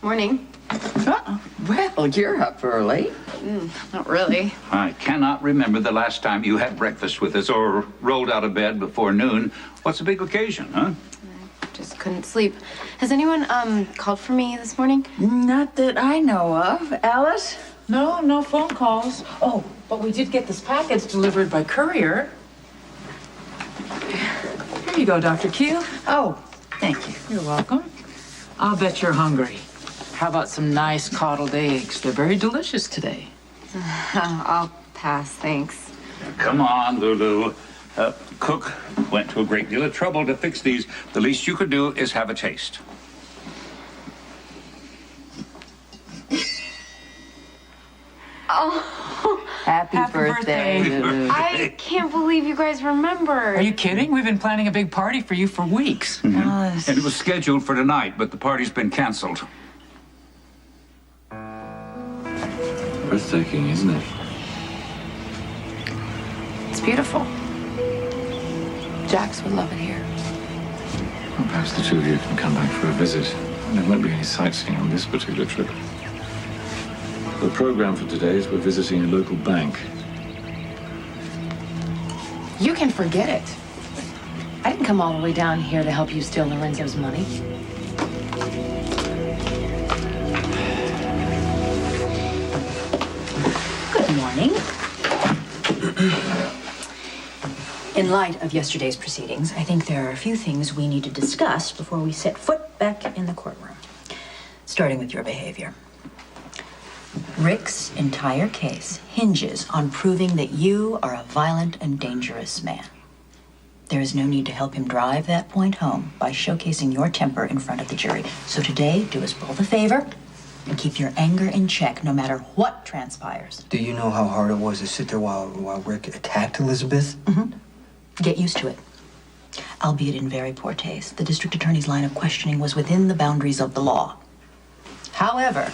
Morning. Well, you're up early. Not really. I cannot remember the last time you had breakfast with us or rolled out of bed before noon. What's the big occasion, huh? Just couldn't sleep. Has anyone called for me this morning? Not that I know of. Alice? No phone calls. Oh, but we did get this package delivered by courier. Here you go, Dr. Q. Oh, thank you. You're welcome. I'll bet you're hungry. How about some nice coddled eggs? They're very delicious today. I'll pass, thanks. Come on, Lulu. Cook went to a great deal of trouble to fix these. The least you could do is have a taste. Oh, Happy birthday, birthday. Lulu. I can't believe you guys remembered. Are you kidding? We've been planning a big party for you for weeks. Alice. And it was scheduled for tonight, but the party's been canceled. Breathtaking, isn't it? It's beautiful. Jax would love it here. Well, perhaps the two of you can come back for a visit. There won't be any sightseeing on this particular trip. The program for today is we're visiting a local bank. You can forget it. I didn't come all the way down here to help you steal Lorenzo's money. Good morning. In light of yesterday's proceedings, I think there are a few things we need to discuss before we set foot back in the courtroom. Starting with your behavior. Rick's entire case hinges on proving that you are a violent and dangerous man. There is no need to help him drive that point home by showcasing your temper in front of the jury. So today, do us both a favor and keep your anger in check no matter what transpires. Do you know how hard it was to sit there while Rick attacked Elizabeth? Get used to it. Albeit in very poor taste. The district attorney's line of questioning was within the boundaries of the law. However,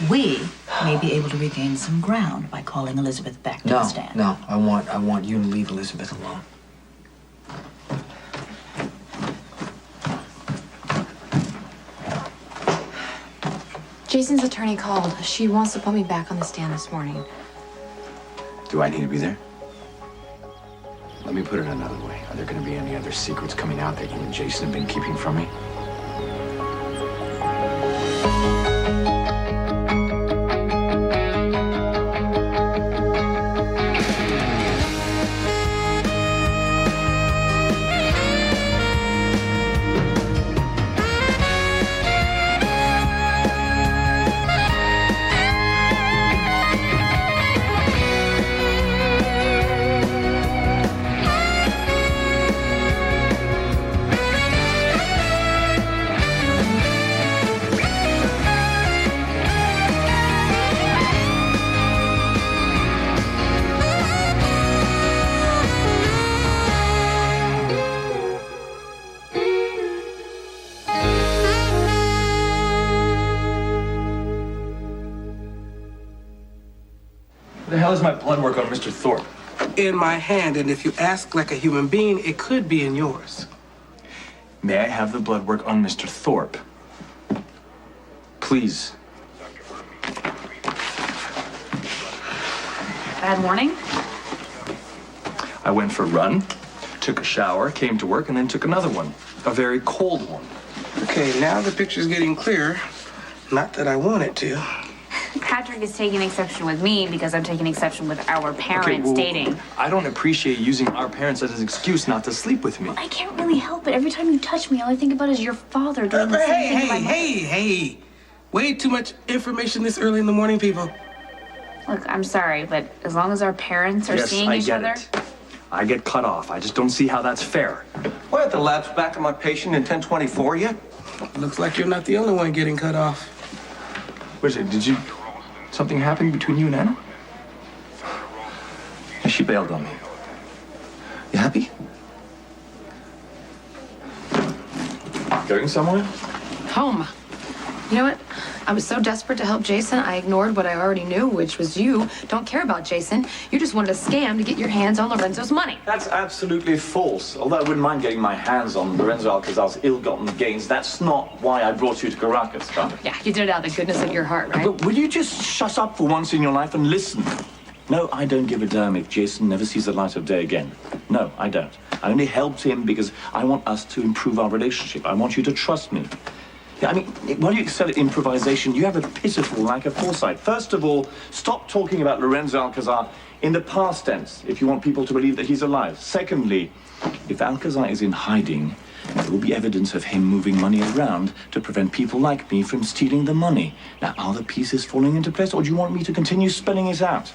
we may be able to regain some ground by calling Elizabeth back to the stand. No, I want you to leave Elizabeth alone. Jason's attorney called. She wants to put me back on the stand this morning. Do I need to be there? Let me put it another way. Are there going to be any other secrets coming out that you and Jason have been keeping from me? The hell is my blood work on Mr. Thorpe? In my hand, and if you ask like a human being, it could be in yours. May I have the blood work on Mr. Thorpe? Please. Bad morning? I went for a run, took a shower, came to work, and then took another one. A very cold one. Okay, now the picture's getting clearer. Not that I want it to. Patrick is taking exception with me because I'm taking exception with our parents dating. I don't appreciate using our parents as an excuse not to sleep with me. I can't really help it. Every time you touch me, all I think about is your father doing the same thing to my mother. Hey. Way too much information this early in the morning, people. Look, I'm sorry, but as long as our parents are seeing each other. Yes, I get it. I get cut off. I just don't see how that's fair. What, the lab's back to my patient in 1024 yet? Looks like you're not the only one getting cut off. Wait a second, something happened between you and Anna? She bailed on me. You happy? Going somewhere? Home. You know what? I was so desperate to help Jason, I ignored what I already knew, which was you don't care about Jason. You just wanted a scam to get your hands on Lorenzo's money. That's absolutely false. Although I wouldn't mind getting my hands on Lorenzo Alcazar's ill-gotten gains, that's not why I brought you to Caracas, Carmen. Yeah, you did it out of the goodness of your heart, right? But will you just shut up for once in your life and listen? No, I don't give a damn if Jason never sees the light of day again. No, I don't. I only helped him because I want us to improve our relationship. I want you to trust me. Yeah, I mean, while you excel at improvisation, you have a pitiful lack of foresight. First of all, stop talking about Lorenzo Alcazar in the past tense if you want people to believe that he's alive. Secondly, if Alcazar is in hiding, there will be evidence of him moving money around to prevent people like me from stealing the money. Now, are the pieces falling into place, or do you want me to continue spelling it out?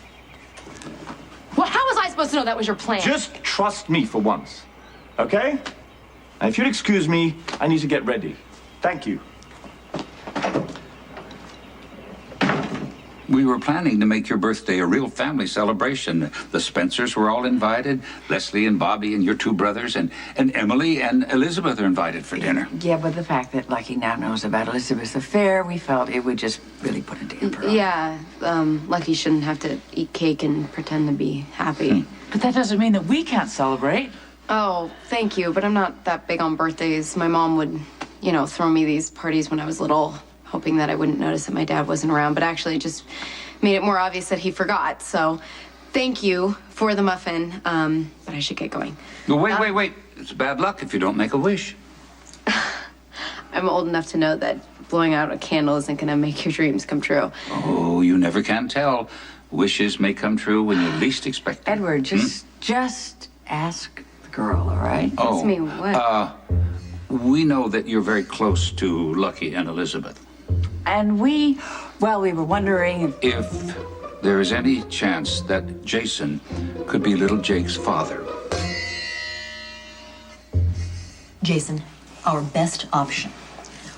Well, how was I supposed to know that was your plan? Just trust me for once, okay? Now, if you'll excuse me, I need to get ready. Thank you. We were planning to make your birthday a real family celebration. The Spencers were all invited. Leslie and Bobby and your two brothers, and Emily and Elizabeth are invited for dinner. Yeah, but the fact that Lucky now knows about Elizabeth's affair, we felt it would just really put a damper on. Yeah, Lucky shouldn't have to eat cake and pretend to be happy. But that doesn't mean that we can't celebrate. Oh, thank you, but I'm not that big on birthdays. My mom would, throw me these parties when I was little, hoping that I wouldn't notice that my dad wasn't around, but actually it just made it more obvious that he forgot. So thank you for the muffin, but I should get going. Well, wait. It's bad luck if you don't make a wish. I'm old enough to know that blowing out a candle isn't going to make your dreams come true. Oh, you never can tell. Wishes may come true when you least expect them. Edward, just ask the girl, all right? Ask me what? We know that you're very close to Lucky and Elizabeth. And we were wondering if there is any chance that Jason could be little Jake's father. Jason, our best option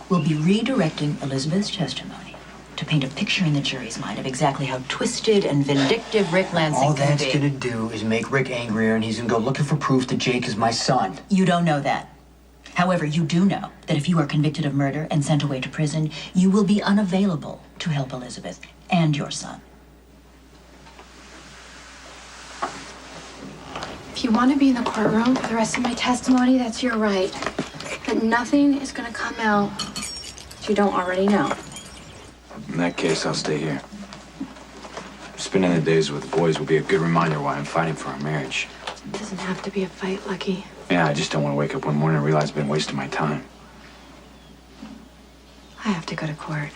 will be redirecting Elizabeth's testimony to paint a picture in the jury's mind of exactly how twisted and vindictive Rick Lansing All can that's be. gonna do is make Rick angrier, and he's gonna go looking for proof that Jake is my son. You don't know that. However, you do know that if you are convicted of murder and sent away to prison, you will be unavailable to help Elizabeth and your son. If you want to be in the courtroom for the rest of my testimony, that's your right. But nothing is going to come out that you don't already know. In that case, I'll stay here. Spending the days with the boys will be a good reminder why I'm fighting for our marriage. It doesn't have to be a fight, Lucky. Yeah, I just don't want to wake up one morning and realize I've been wasting my time. I have to go to court.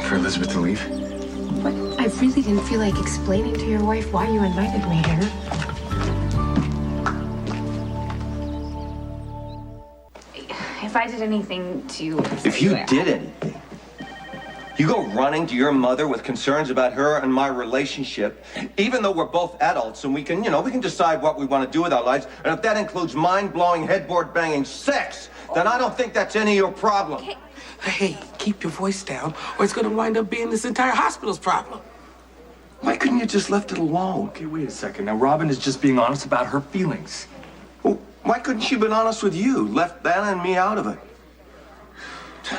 For Elizabeth to leave? What? I really didn't feel like explaining to your wife why you invited me here. If I did anything to... If you did anything, you go running to your mother with concerns about her and my relationship, even though we're both adults and we can decide what we want to do with our lives. And if that includes mind-blowing, headboard-banging sex, then I don't think that's any of your problem. Hey, keep your voice down, or it's gonna wind up being this entire hospital's problem. Why couldn't you just left it alone? Okay, wait a second. Now, Robin is just being honest about her feelings. Well, why couldn't she have been honest with you? Left Anna and me out of it.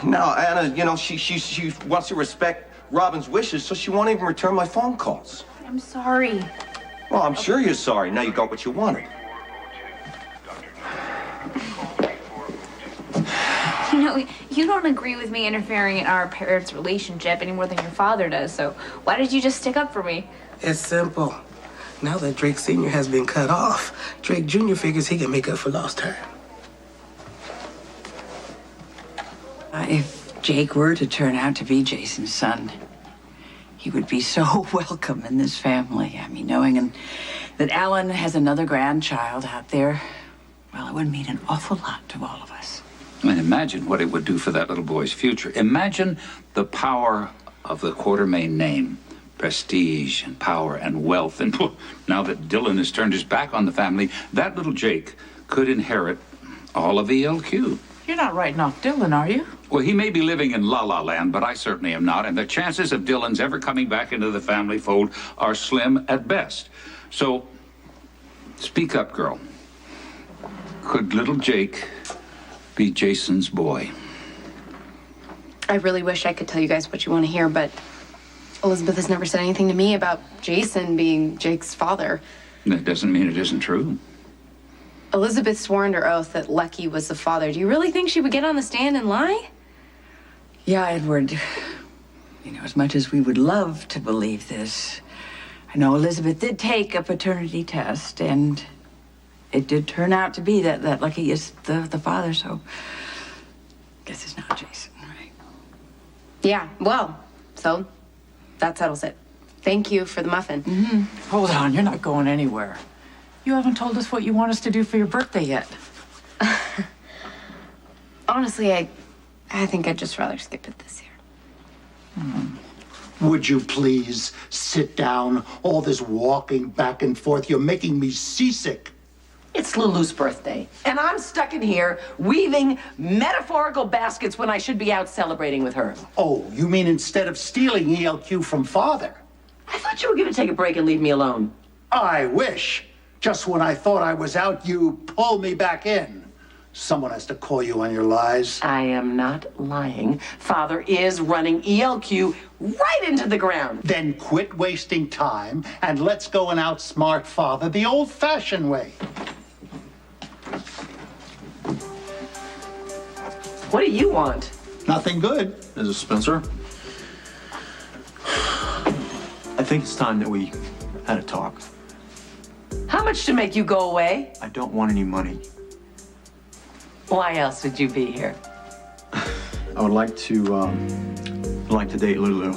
Now, Anna, she wants to respect Robin's wishes, so she won't even return my phone calls. I'm sorry. Well, I'm sure you're sorry. Now you got what you wanted. You don't agree with me interfering in our parents' relationship any more than your father does, so why did you just stick up for me? It's simple. Now that Drake Sr. has been cut off, Drake Jr. figures he can make up for lost time. If Jake were to turn out to be Jason's son, he would be so welcome in this family. I mean, knowing that Alan has another grandchild out there, well, it would mean an awful lot to all of us. And imagine what it would do for that little boy's future. Imagine the power of the Quartermain name. Prestige and power and wealth. And now that Dylan has turned his back on the family, that little Jake could inherit all of ELQ. You're not writing off Dylan, are you? Well, he may be living in La La Land, but I certainly am not. And the chances of Dylan's ever coming back into the family fold are slim at best. So, speak up, girl. Could little Jake be Jason's boy? I really wish I could tell you guys what you want to hear, but Elizabeth has never said anything to me about Jason being Jake's father. That doesn't mean it isn't true. Elizabeth swore under oath that Lucky was the father. Do you really think she would get on the stand and lie? Yeah, Edward. You know, as much as we would love to believe this, I know Elizabeth did take a paternity test, and it did turn out to be that Lucky is the father, so I guess it's not Jason, right? Yeah, well, so that settles it. Thank you for the muffin. Mm-hmm. Hold on, you're not going anywhere. You haven't told us what you want us to do for your birthday yet. Honestly, I think I'd just rather skip it this year. Would you please sit down? All this walking back and forth, you're making me seasick. It's Lulu's birthday, and I'm stuck in here weaving metaphorical baskets when I should be out celebrating with her. Oh, you mean instead of stealing ELQ from Father? I thought you were going to take a break and leave me alone. I wish. Just when I thought I was out, you pull me back in. Someone has to call you on your lies. I am not lying. Father is running ELQ right into the ground. Then quit wasting time and let's go and outsmart Father the old-fashioned way. What do you want? Nothing good. Mrs. Spencer? I think it's time that we had a talk. How much to make you go away? I don't want any money. Why else would you be here? I would like to date Lulu.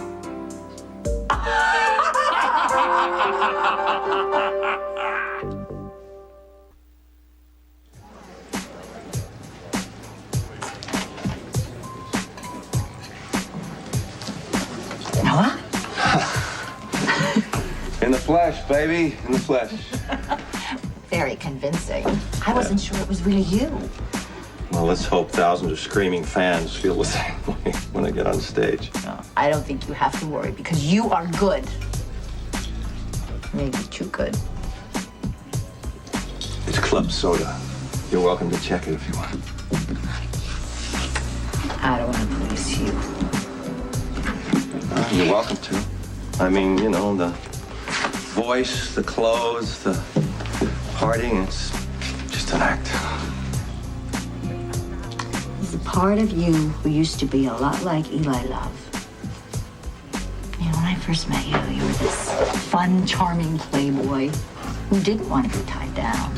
Noah? In the flesh, baby. In the flesh. Very convincing. I wasn't sure it was really you. Well, let's hope thousands of screaming fans feel the same way when I get on stage. No, I don't think you have to worry because you are good. Maybe too good. It's club soda. You're welcome to check it if you want. I don't want to police you. You're welcome to. I mean, you know, the voice, the clothes, the partying, it's just an act. There's a part of you who used to be a lot like Eli Love. You know, when I first met you, you were this fun, charming playboy who didn't want to be tied down.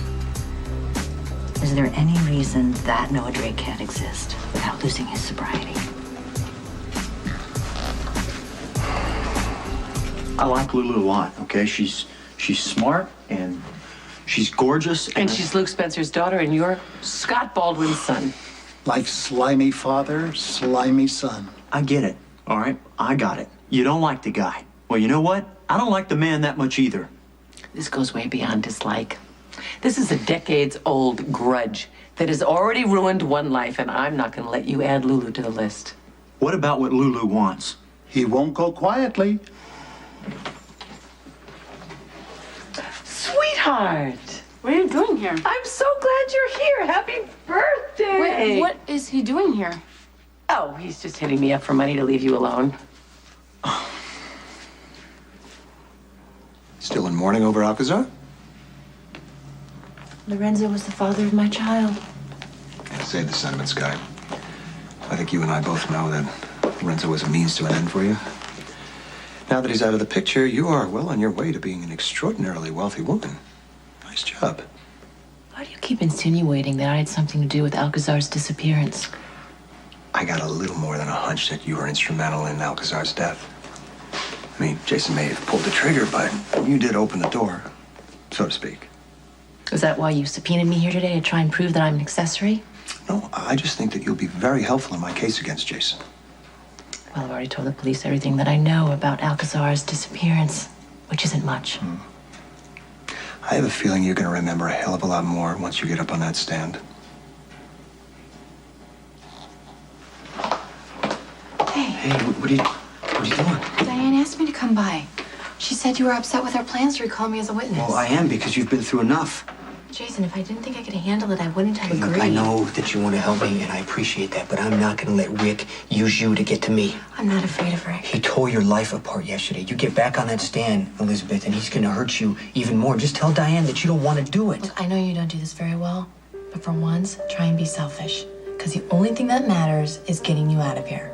Is there any reason that Noah Drake can't exist without losing his sobriety? I like Lulu a lot, okay? She's smart and she's gorgeous. And she's Luke Spencer's daughter and you're Scott Baldwin's son. Like slimy father, slimy son. I get it, all right? I got it. You don't like the guy. Well, you know what? I don't like the man that much either. This goes way beyond dislike. This is a decades-old grudge that has already ruined one life, and I'm not going to let you add Lulu to the list. What about what Lulu wants? He won't go quietly. Sweetheart! What are you doing here? I'm so glad you're here. Happy birthday! Wait, what is he doing here? Oh, he's just hitting me up for money to leave you alone. Still in mourning over Alcazar? Lorenzo was the father of my child. Can't say the sentiments, Guy. I think you and I both know that Lorenzo was a means to an end for you. Now that he's out of the picture, you are well on your way to being an extraordinarily wealthy woman. Nice job. Why do you keep insinuating that I had something to do with Alcazar's disappearance? I got a little more than a hunch that you were instrumental in Alcazar's death. I mean, Jason may have pulled the trigger, but you did open the door, so to speak. Is that why you subpoenaed me here today, to try and prove that I'm an accessory? No, I just think that you'll be very helpful in my case against Jason. Well, I've already told the police everything that I know about Alcazar's disappearance, which isn't much. I have a feeling you're going to remember a hell of a lot more once you get up on that stand. Hey, what are you doing? Diane asked me to come by. She said you were upset with our plans to recall me as a witness. Well, I am because you've been through enough. Jason, if I didn't think I could handle it, I wouldn't have agreed. Look, I know that you want to help me, and I appreciate that, but I'm not going to let Rick use you to get to me. I'm not afraid of Rick. He tore your life apart yesterday. You get back on that stand, Elizabeth, and he's going to hurt you even more. Just tell Diane that you don't want to do it. Look, I know you don't do this very well, but for once, try and be selfish. Because the only thing that matters is getting you out of here.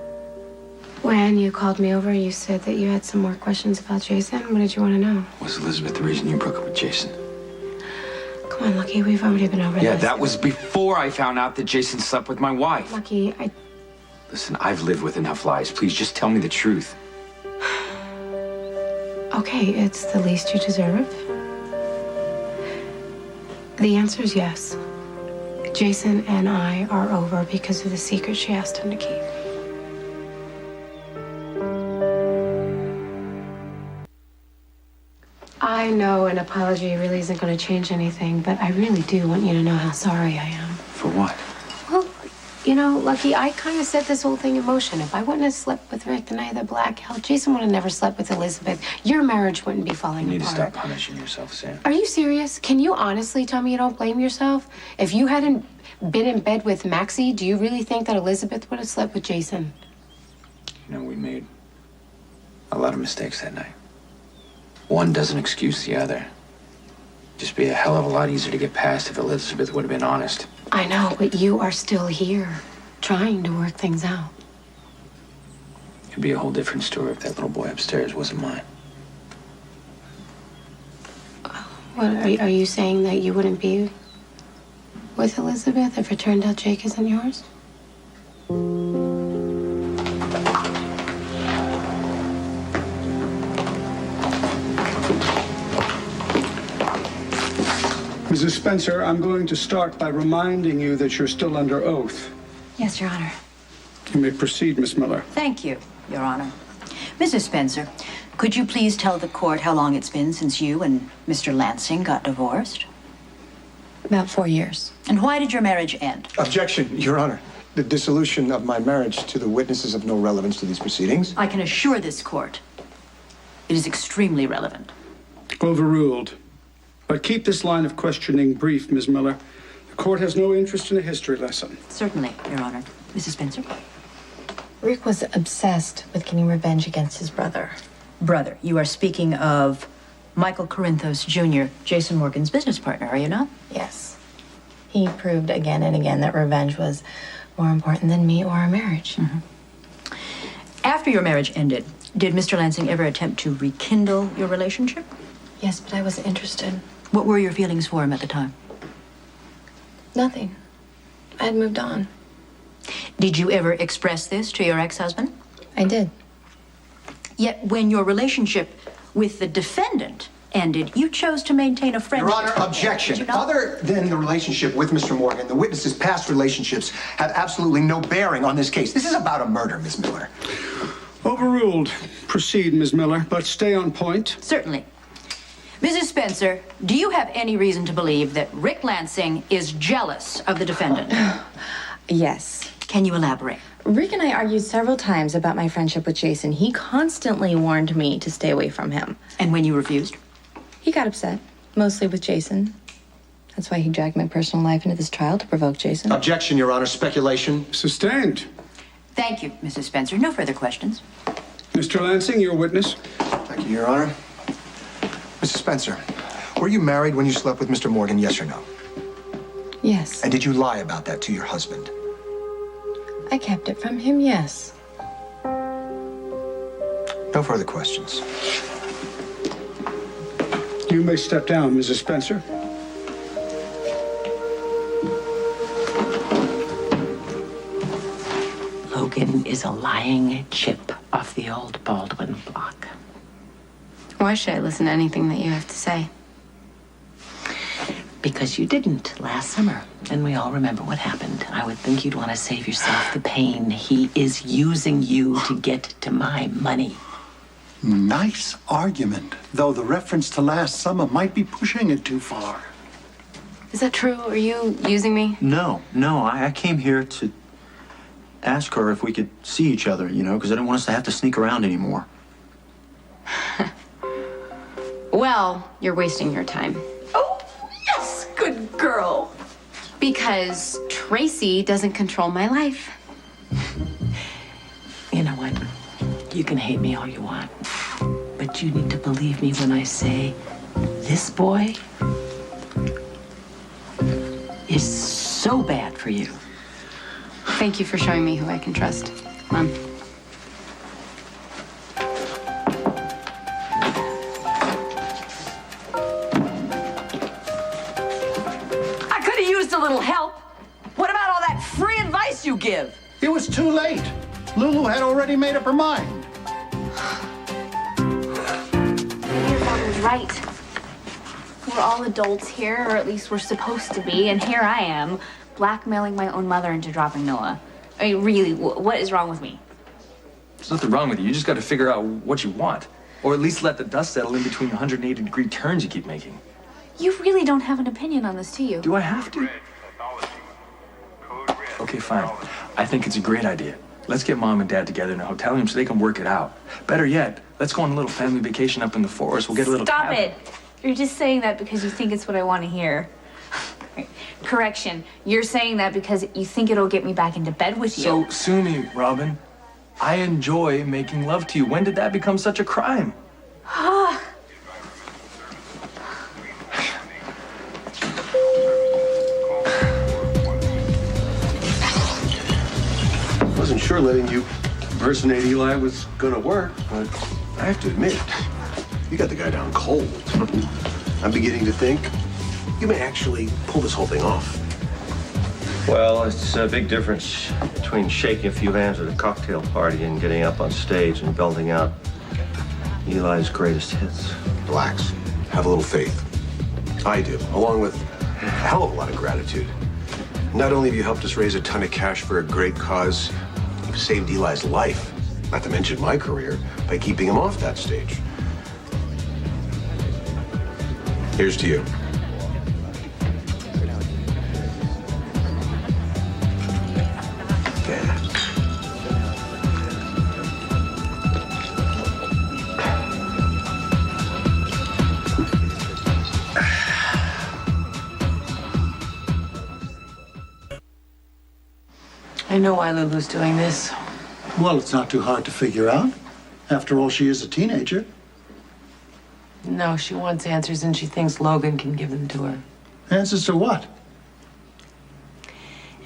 When you called me over, you said that you had some more questions about Jason. What did you want to know? Was Elizabeth the reason you broke up with Jason? Come on, Lucky, we've already been over Yeah, this. that was before I found out that Jason slept with my wife. Lucky, Listen, I've lived with enough lies. Please just tell me the truth. Okay, it's the least you deserve. The answer is yes. Jason and I are over because of the secret she asked him to keep. I know an apology really isn't going to change anything, but I really do want you to know how sorry I am. For what? Well, you know, Lucky, I kind of set this whole thing in motion. If I wouldn't have slept with Rick the night of the black hell, Jason would have never slept with Elizabeth. Your marriage wouldn't be falling You need apart. to stop punishing yourself, Sam. Are you serious? Can you honestly tell me you don't blame yourself? If you hadn't been in bed with Maxie, do you really think that Elizabeth would have slept with Jason? You know, we made a lot of mistakes that night. One doesn't excuse the other. Just be a hell of a lot easier to get past if Elizabeth would have been honest. I know, but you are still here, trying to work things out. It'd be a whole different story if that little boy upstairs wasn't mine. What, are you saying that you wouldn't be with Elizabeth if it turned out Jake isn't yours? Mrs. Spencer, I'm going to start by reminding you that you're still under oath. Yes, Your Honor. You may proceed, Miss Miller. Thank you, Your Honor. Mrs. Spencer, could you please tell the court how long it's been since you and Mr. Lansing got divorced? About 4 years. And why did your marriage end? Objection, Your Honor. The dissolution of my marriage to the witness is of no relevance to these proceedings. I can assure this court it is extremely relevant. Overruled. But keep this line of questioning brief, Ms. Miller. The court has no interest in a history lesson. Certainly, Your Honor. Mrs. Spencer? Rick was obsessed with getting revenge against his brother. Brother, you are speaking of Michael Corinthos Jr., Jason Morgan's business partner, are you not? Yes. He proved again and again that revenge was more important than me or our marriage. After your marriage ended, did Mr. Lansing ever attempt to rekindle your relationship? Yes, but I wasn't interested. What were your feelings for him at the time? Nothing. I had moved on. Did you ever express this to your ex-husband? I did. Yet when your relationship with the defendant ended, you chose to maintain a friendship. Your Honor, objection. Did you not? Other than the relationship with Mr. Morgan, the witness's past relationships have absolutely no bearing on this case. This is about a murder, Miss Miller. Overruled. Proceed, Ms. Miller, but stay on point. Certainly. Mrs. Spencer, do you have any reason to believe that Rick Lansing is jealous of the defendant? Yes. Can you elaborate? Rick and I argued several times about my friendship with Jason. He constantly warned me to stay away from him. And when you refused? He got upset, mostly with Jason. That's why he dragged my personal life into this trial to provoke Jason. Objection, Your Honor. Speculation. Sustained. Thank you, Mrs. Spencer. No further questions. Mr. Lansing, your witness. Thank you, Your Honor. Mrs. Spencer, were you married when you slept with Mr. Morgan, yes or no? Yes. And did you lie about that to your husband? I kept it from him, yes. No further questions. You may step down, Mrs. Spencer. Logan is a lying chip off the old Baldwin block. Why should I listen to anything that you have to say? Because you didn't last summer, and we all remember what happened. I would think you'd want to save yourself the pain. He is using you to get to my money. Nice argument, though the reference to last summer might be pushing it too far. Is that true? Are you using me? No, I came here to ask her if we could see each other, you know, because I didn't want us to have to sneak around anymore. Well, you're wasting your time. Oh, yes, good girl. Because Tracy doesn't control my life. You know what? You can hate me all you want, but you need to believe me when I say this boy is so bad for you. Thank you for showing me who I can trust, Mom. I could have used a little help. What about all that free advice you give? It was too late. Lulu had already made up her mind. Your father's right. We're all adults here, or at least we're supposed to be, and here I am, blackmailing my own mother into dropping Noah. I mean, really, what is wrong with me? There's nothing wrong with you. You just got to figure out what you want. Or at least let the dust settle in between the 180-degree turns you keep making. You really don't have an opinion on this, do you? Do I have to? Okay, fine. I think it's a great idea. Let's get Mom and Dad together in a hotel room so they can work it out. Better yet, let's go on a little family vacation up in the forest. We'll get a little Stop cabin. it! You're just saying that because you think it's what I want to hear. Correction, you're saying that because you think it'll get me back into bed with you. So, sue me, Robin. I enjoy making love to you. When did that become such a crime? Wasn't sure letting you impersonate Eli was gonna work, but I have to admit, you got the guy down cold. I'm beginning to think you may actually pull this whole thing off. Well, it's a big difference between shaking a few hands at a cocktail party and getting up on stage and belting out Eli's greatest hits. Relax. Have a little faith. I do, along with a hell of a lot of gratitude. Not only have you helped us raise a ton of cash for a great cause, you've saved Eli's life, not to mention my career, by keeping him off that stage. Here's to you. I know why Lulu's doing this. Well, it's not too hard to figure out. After all, she is a teenager. No, she wants answers and she thinks Logan can give them to her. Answers to what?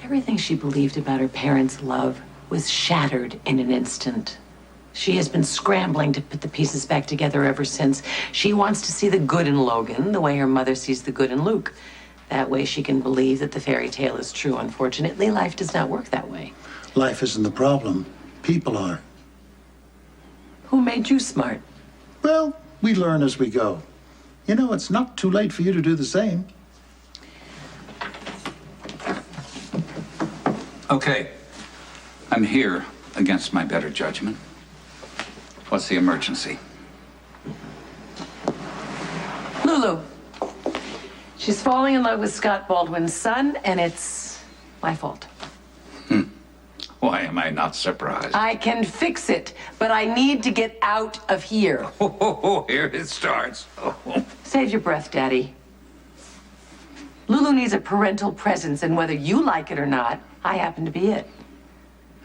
Everything she believed about her parents' love was shattered in an instant. She has been scrambling to put the pieces back together ever since. She wants to see the good in Logan the way her mother sees the good in Luke. That way she can believe that the fairy tale is true. Unfortunately, life does not work that way. Life isn't the problem. People are. Who made you smart? Well, we learn as we go. You know, it's not too late for you to do the same. Okay. I'm here against my better judgment. What's the emergency? Lulu. She's falling in love with Scott Baldwin's son, and it's my fault. Why am I not surprised? I can fix it, but I need to get out of here. Oh, here it starts. Oh. Save your breath, Daddy. Lulu needs a parental presence, and whether you like it or not, I happen to be it.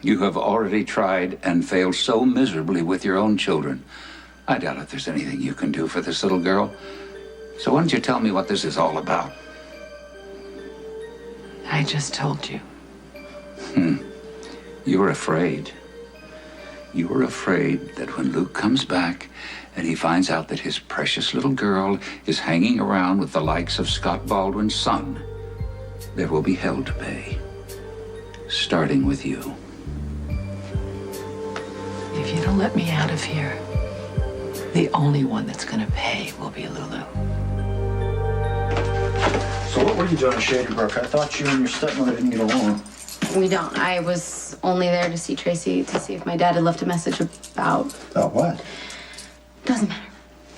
You have already tried and failed so miserably with your own children. I doubt if there's anything you can do for this little girl. So why don't you tell me what this is all about? I just told you. You were afraid. You were afraid that when Luke comes back and he finds out that his precious little girl is hanging around with the likes of Scott Baldwin's son, there will be hell to pay. Starting with you. If you don't let me out of here, the only one that's gonna pay will be Lulu. So what were you doing at Shady Brook? I thought you and your stepmother didn't get along. We don't. I was only there to see Tracy to see if my dad had left a message about. About what? Doesn't matter.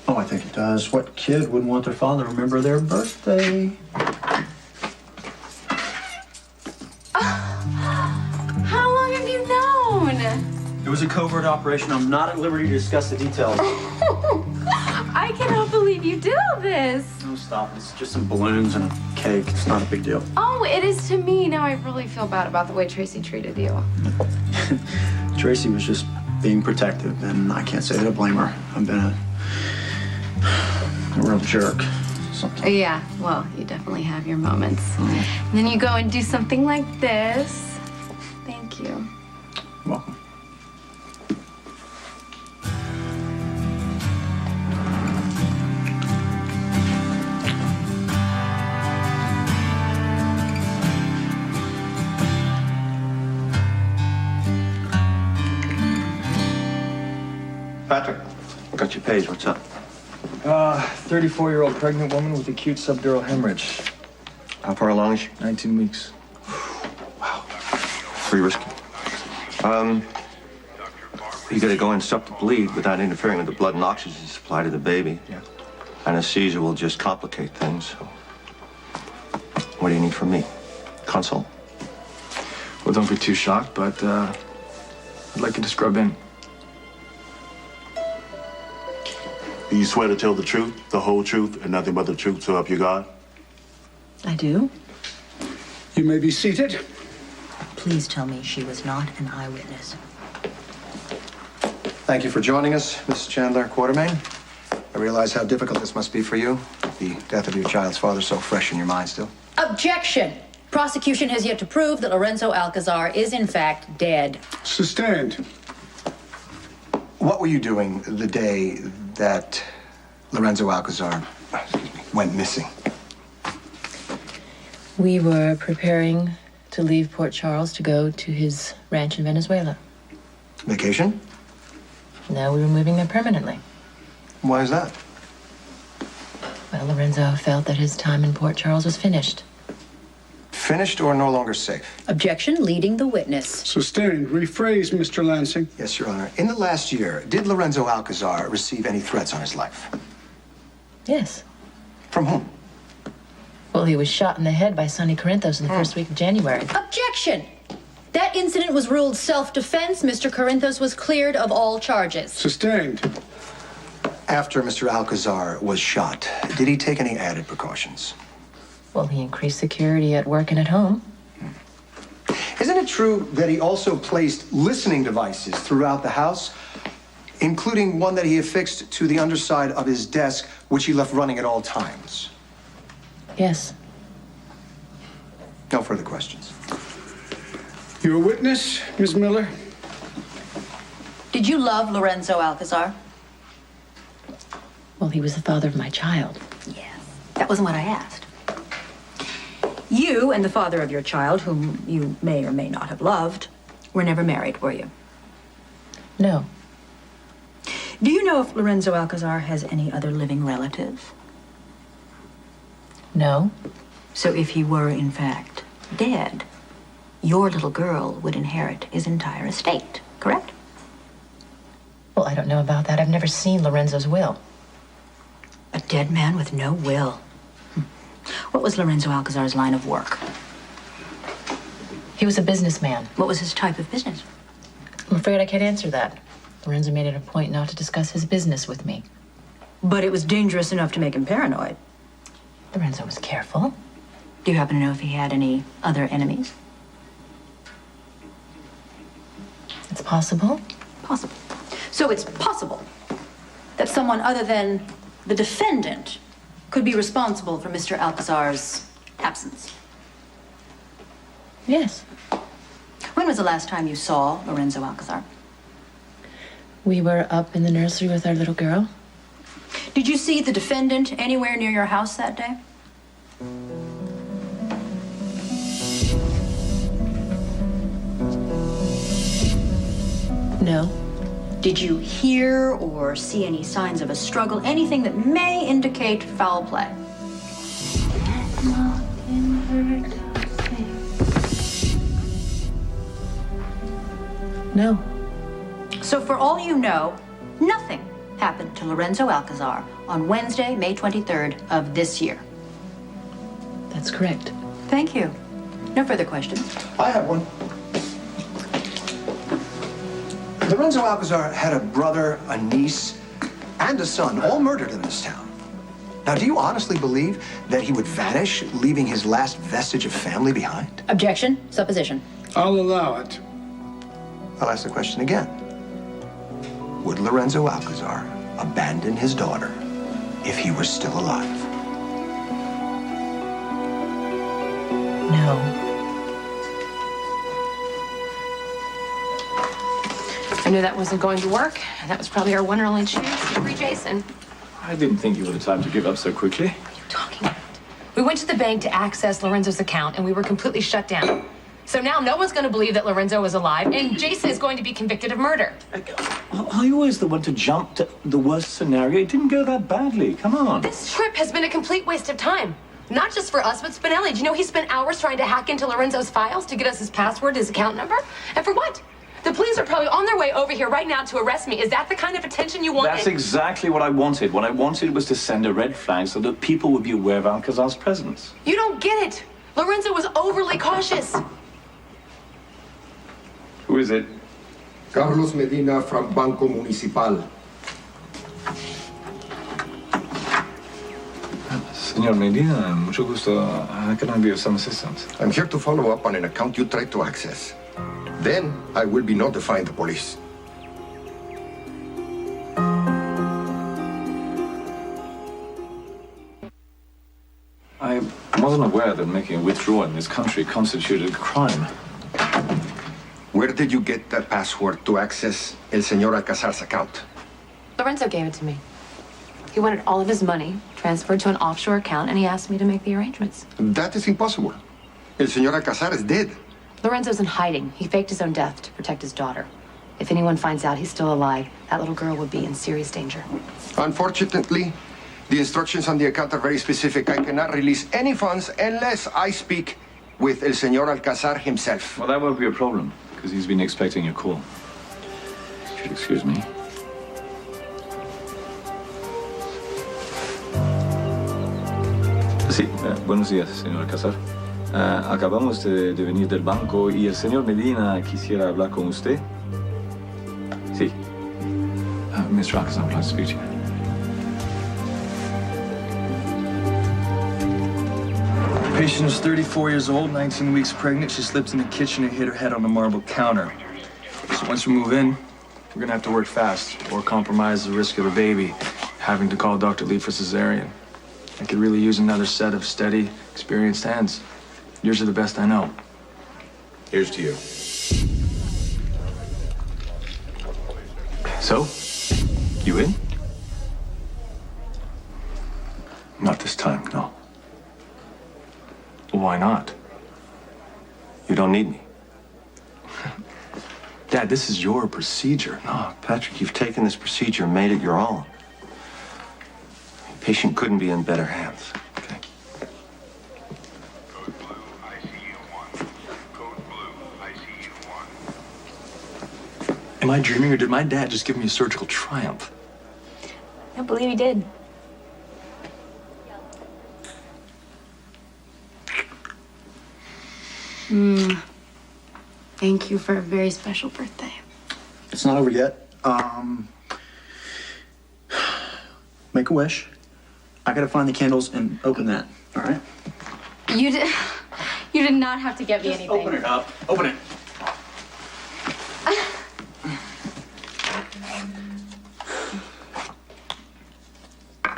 Oh, I think it does. What kid wouldn't want their father to remember their birthday? How long have you known? It was a covert operation. I'm not at liberty to discuss the details. I cannot believe you did all this. No, stop. It's just some balloons and a cake. It's not a big deal. Oh, it is to me. Now I really feel bad about the way Tracy treated you. Tracy was just being protective, and I can't say that I blame her. I've been a real jerk. Yeah, well, you definitely have your moments. And then you go and do something like this. Thank you. Welcome. Patrick, got your page. What's up? 34-year-old pregnant woman with acute subdural hemorrhage. How far along is she? 19 weeks. Wow. Pretty risky. You gotta go and stop the bleed without interfering with the blood and oxygen supply to the baby. Yeah. Anesthesia will just complicate things. What do you need from me? Consult? Well, don't be too shocked, but I'd like you to scrub in. Do you swear to tell the truth, the whole truth, and nothing but the truth, so help you God? I do. You may be seated. Please tell me she was not an eyewitness. Thank you for joining us, Mrs. Chandler Quartermain. I realize how difficult this must be for you. The death of your child's father so fresh in your mind still. Objection! Prosecution has yet to prove that Lorenzo Alcazar is in fact dead. Sustained. What were you doing the day that Lorenzo Alcazar went missing? We were preparing to leave Port Charles to go to his ranch in Venezuela. Vacation? No, we were moving there permanently. Why is that? Well, Lorenzo felt that his time in Port Charles was finished. Finished or no longer safe? Objection, leading the witness. Sustained. Rephrase, Mr. Lansing. Yes, Your Honor. In the last year, did Lorenzo Alcazar receive any threats on his life? Yes. From whom? Well, he was shot in the head by Sonny Corinthos in the first week of January. Objection! That incident was ruled self-defense. Mr. Corinthos was cleared of all charges. Sustained. After Mr. Alcazar was shot, did he take any added precautions? Well, he increased security at work and at home. Isn't it true that he also placed listening devices throughout the house, including one that he affixed to the underside of his desk, which he left running at all times? Yes. No further questions. Your witness, Ms. Miller? Did you love Lorenzo Alcazar? Well, he was the father of my child. Yes. That wasn't what I asked. You and the father of your child, whom you may or may not have loved, were never married, were you? No. Do you know if Lorenzo Alcazar has any other living relatives? No. So if he were, in fact, dead, your little girl would inherit his entire estate, correct? Well, I don't know about that. I've never seen Lorenzo's will. A dead man with no will. What was Lorenzo Alcazar's line of work? He was a businessman. What was his type of business? I'm afraid I can't answer that. Lorenzo made it a point not to discuss his business with me. But it was dangerous enough to make him paranoid. Lorenzo was careful. Do you happen to know if he had any other enemies? It's possible. Possible. So it's possible that someone other than the defendant could be responsible for Mr. Alcazar's absence. Yes. When was the last time you saw Lorenzo Alcazar? We were up in the nursery with our little girl. Did you see the defendant anywhere near your house that day? No. Did you hear or see any signs of a struggle, anything that may indicate foul play? No. know. So for all you know, nothing happened to Lorenzo Alcazar on Wednesday, May 23rd of this year. That's correct. Thank you. No further questions. I have one. Lorenzo Alcazar had a brother, a niece, and a son, all murdered in this town. Now, do you honestly believe that he would vanish, leaving his last vestige of family behind? Objection. Supposition. I'll allow it. I'll ask the question again. Would Lorenzo Alcazar abandon his daughter if he were still alive? No. I knew that wasn't going to work. That was probably our one and only chance to free Jason. I didn't think you were the type to give up so quickly. We went to the bank to access Lorenzo's account, and we were completely shut down. So now no one's going to believe that Lorenzo is alive, and Jason is going to be convicted of murder. Are you always the one to jump to the worst scenario? It didn't go that badly. Come on. This trip has been a complete waste of time. Not just for us, but Spinelli. Do you know he spent hours trying to hack into Lorenzo's files to get us his password, his account number? And for what? The police are probably on their way over here right now to arrest me. Is that the kind of attention you want? That's exactly what I wanted. What I wanted was to send a red flag so that people would be aware of Alcazar's presence. You don't get it. Lorenzo was overly cautious. Who is it? Carlos Medina from Banco Municipal. Senor Medina, mucho gusto. How can I be of some assistance? I'm here to follow up on an account you tried to access. Then I will be notifying the police. I wasn't aware that making a withdrawal in this country constituted a crime. Where did you get that password to access El Señor Alcazar's account? Lorenzo gave it to me. He wanted all of his money transferred to an offshore account, and he asked me to make the arrangements. That is impossible. El Señor Alcazar is dead. Lorenzo's in hiding. He faked his own death to protect his daughter. If anyone finds out he's still alive, that little girl would be in serious danger. Unfortunately, the instructions on the account are very specific. I cannot release any funds unless I speak with El Señor Alcazar himself. Well, that won't be a problem, because he's been expecting your call. If you'll excuse me. Sí, buenos días, señor Alcazar. Acabamos de venir del banco y el señor Medina quisiera hablar con usted. Sí. Mr. Alcazar would like to speak to you. Patient is 34 years old, 19 weeks pregnant. She slipped in the kitchen and hit her head on the marble counter. So once we move in, we're gonna have to work fast or compromise the risk of the baby having to call Dr. Lee for cesarean. I could really use another set of steady, experienced hands. Yours are the best I know. Here's to you. So, you in? Not this time, no. Why not? You don't need me. Dad, this is your procedure. No, Patrick, you've taken this procedure and made it your own. The patient couldn't be in better hands. Okay. Am I dreaming, or did my dad just give me a surgical triumph? I believe he did. Thank you for a very special birthday. It's not over yet. Make a wish. I gotta find the candles and open that. All right? You did not have to get me anything. Open it up. Open it.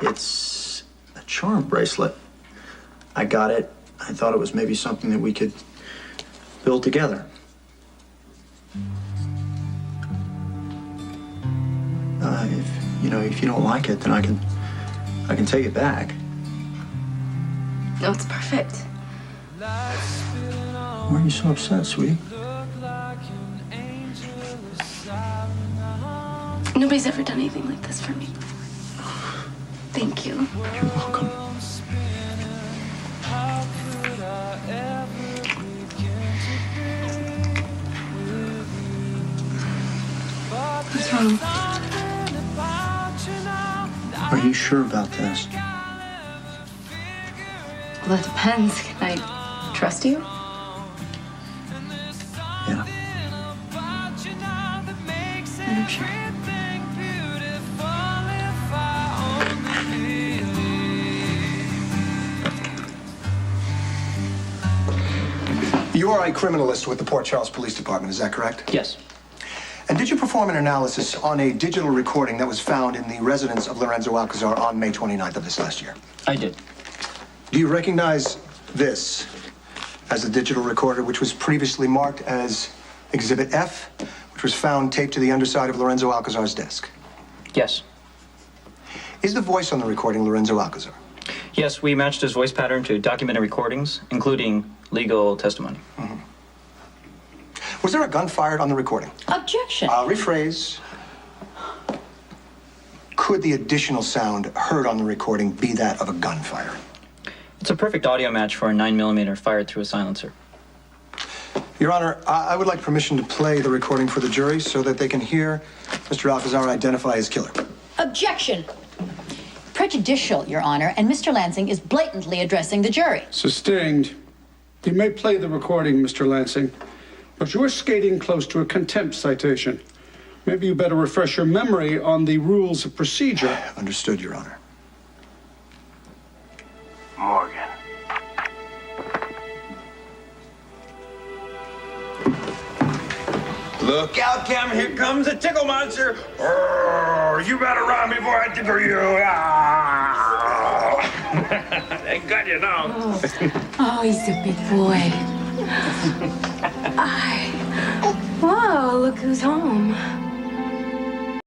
It's a charm bracelet. I got it. I thought it was maybe something that we could build together. If you don't like it, then I can take it back. No, it's perfect. Why are you so upset, sweetie? Nobody's ever done anything like this for me before. Thank you. You're welcome. What's wrong? Are you sure about this? Well, that depends. Can I trust you? Yeah. I'm sure. You are a criminalist with the Port Charles Police Department, is that correct? Yes. And did you perform an analysis on a digital recording that was found in the residence of Lorenzo Alcazar on May 29th of this last year? I did. Do you recognize this as a digital recorder which was previously marked as Exhibit F, which was found taped to the underside of Lorenzo Alcazar's desk? Yes. Is the voice on the recording Lorenzo Alcazar? Yes, we matched his voice pattern to documented recordings, including legal testimony. Mm-hmm. Was there a gun fired on the recording? Objection. I'll rephrase. Could the additional sound heard on the recording be that of a gunfire? It's a perfect audio match for a 9mm fired through a silencer. Your Honor, I would like permission to play the recording for the jury so that they can hear Mr. Alcazar identify his killer. Objection. Prejudicial, Your Honor, and Mr. Lansing is blatantly addressing the jury. Sustained. You may play the recording, Mr. Lansing, but you're skating close to a contempt citation. Maybe you better refresh your memory on the rules of procedure. Understood, Your Honor. Morgan. Look out, Cam. Here comes a tickle monster. Oh, you better run before I tickle you. Ah. They got you now. Oh, he's a big boy. Whoa, look who's home.